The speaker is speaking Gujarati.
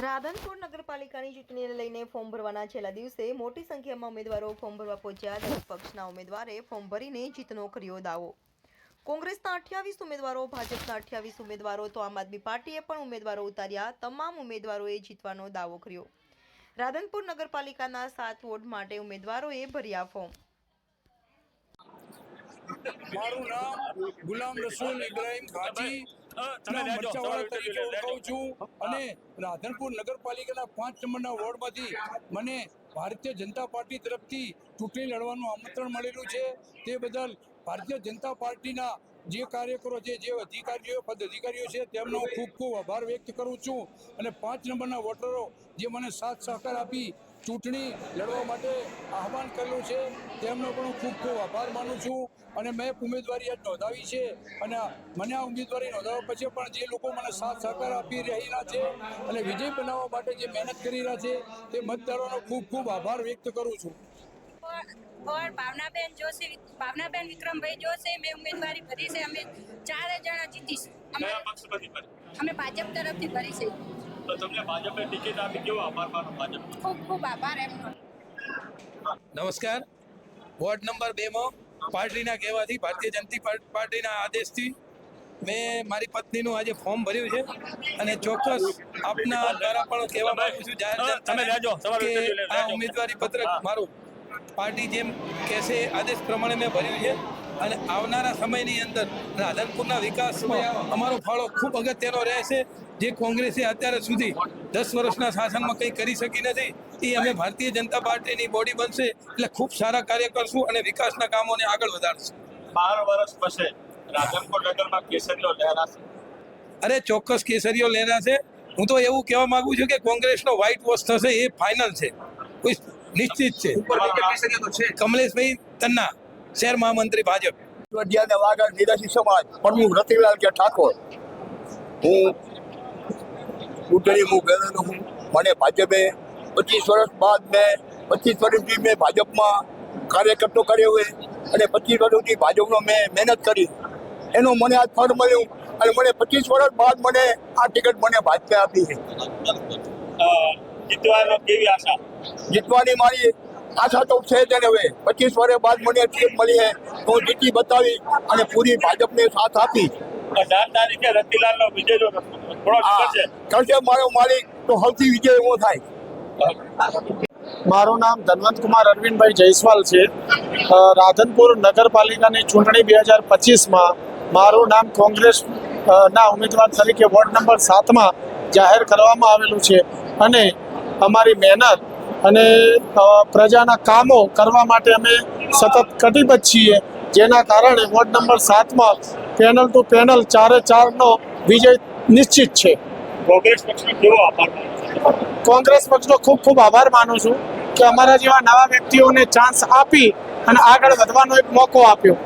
રાધનપુર નગરપાલિકાની ચૂંટણીને લઈને ફોર્મ ભરવાના છેલ્લા દિવસે મોટી સંખ્યામાં ઉમેદવારો ફોર્મ ભરવા પહોંચ્યા. દરેક પક્ષના ઉમેદવારે ફોર્મ ભરીને જીતનો કર્યો દાવો. કોંગ્રેસના 28 ઉમેદવારો, ભાજપના 28 ઉમેદવારો તો આમ આદમી પાર્ટીએ પણ ઉમેદવારો ઉતાર્યા. તમામ ઉમેદવારોએ જીતવાનો દાવો કર્યો. રાધનપુર નગરપાલિકાના 7 વોર્ડ માટે ઉમેદવારોએ ભર્યા ફોર્મ. મારું નામ ગુલામ રસૂલ ઇબ્રાહિમ ગાજી મરચાવાળા તરીકે ઓળખાવું છું અને રાધનપુર નગરપાલિકાના 5 નંબરના વોર્ડમાંથી મને ભારતીય જનતા પાર્ટી તરફથી ચૂંટણી લડવાનું આમંત્રણ મળેલું છે. તે બદલ ભારતીય જનતા પાર્ટીના જે કાર્યકરો છે, જે અધિકારીઓ પદાધિકારીઓ છે, તેમનો ખૂબ ખૂબ આભાર વ્યક્ત કરું છું અને 5 નંબરના વોટરો જે મને સાથ સહકાર આપી ચૂંટણી લડવા માટે આહવાન કરેલું છે, તેમનો પણ હું ખૂબ ખૂબ આભાર માનું છું અને મેં ઉમેદવારી આજ નોંધાવી છે અને મને આ ઉમેદવારી નોંધાવ્યા પછી પણ જે લોકો મને સાથ સહકાર આપી રહ્યા છે અને વિજય બનાવવા માટે જે મહેનત કરી રહ્યા છે તે મતદારોનો ખૂબ ખૂબ આભાર વ્યક્ત કરું છું. और भावनाबेन विक्रमभाई जोशी मैं उम्मीदवारी भरी से અમે 4 જણા જીતીશ. અમે ભાજપ તરફથી ભરી છે. તો તમને ભાજપે ટિકિટ આપી, કેવો આભાર માનો ભાજપ? ખૂબ ખૂબ આભાર એમનો. નમસ્કાર. વોર્ડ નંબર 2 માં પાર્ટીના કહેવાથી, ભારતીય જનતા પાર્ટીના આદેશથી મેં મારી પત્નીનું આજે ફોર્મ ભર્યું છે અને ચોક્કસ આપના દ્વારા પણ કહેવા માંગુ છું જાહેર કે આ ઉમેદવારી પત્રક મારું પાર્ટી જેમ કહેશે આદેશ પ્રમાણે મેં ભર્યું છે અને આવનારા સમયની અંદર રાધનપુરના વિકાસમાં અમારો ફાળો ખૂબ અગત્યનો રહેશે. જે કોંગ્રેસે અત્યારે સુધી 10 વર્ષના શાસનમાં કંઈ કરી શકી નથી, એ અમે ભારતીય જનતા પાર્ટીની બોડી બનશે એટલે ખૂબ સારા કાર્ય કરશું અને વિકાસના કામોને આગળ વધારશું. 12 વર્ષ પછી રાધનપુર નગરમાં કેસરીઓ લહેરાશે? અરે ચોક્કસ કેસરીઓ લહેરાશે. હું તો એવું કહેવા માંગુ છું કે કોંગ્રેસનો વ્હાઇટ વોશ થશે એ ફાઇનલ છે, કોઈ નિશ્ચિત છે. કમલેશભાઈ તન્ના, શહેર મહામંત્રી ભાજપ. નિરાશી સમાજ પ્રમુખ રતિલાલ કે ઠાકોર. હું ચૂંટણી ગયેલો હું. મને ભાજપે 25 વર્ષ બાદ મેં 25 વર્ષથી મેં ભાજપમાં કાર્યકર્તો કર્યો હોય અને 25 વર્ષથી ભાજપનો મેં મહેનત કરી, એનું મને આજ ફળ મળ્યું અને મને 25 વર્ષ બાદ મને આ ટિકિટ મને ભાજપે આપી છે. જીતવાનો કેવી આશા? જીતવાની મારી આશા તો છે જ. હવે 25 વર્ષ બાદ મને ટિકિટ મળી છે તો હું જીતી બતાવી અને પૂરી ભાજપને સાથ આપી. 18 તારીખે રતિલાલનો વિજય જો થોડો છે કરશે મારો માલિક તો સૌથી વિજય એવો થાય. મારું નામ ધનવંત કુમાર અરવિંદભાઈ જયસ્વાલ છે. રાધનપુર નગરપાલિકાની ચૂંટણી 2025માં મારું નામ કોંગ્રેસ ના ઉમેદવાર તરીકે વોર્ડ નંબર 7માં જાહેર કરવામાં આવેલું છે અને અમારી મહેનત અને પ્રજાના કામો કરવા માટે અમે સતત કટિબદ્ધ છીએ, જેના કારણે વોર્ડ નંબર 7માં પેનલ ટુ પેનલ 4-4નો વિજય નિશ્ચિત છે. કોંગ્રેસ પક્ષનો કેવો આભાર? કોંગ્રેસ પક્ષનો ખૂબ ખૂબ આભાર માનું છું કે અમારા જેવા નવા વ્યક્તિઓને ચાન્સ આપી અને આગળ વધવાનો એક મોકો આપ્યો.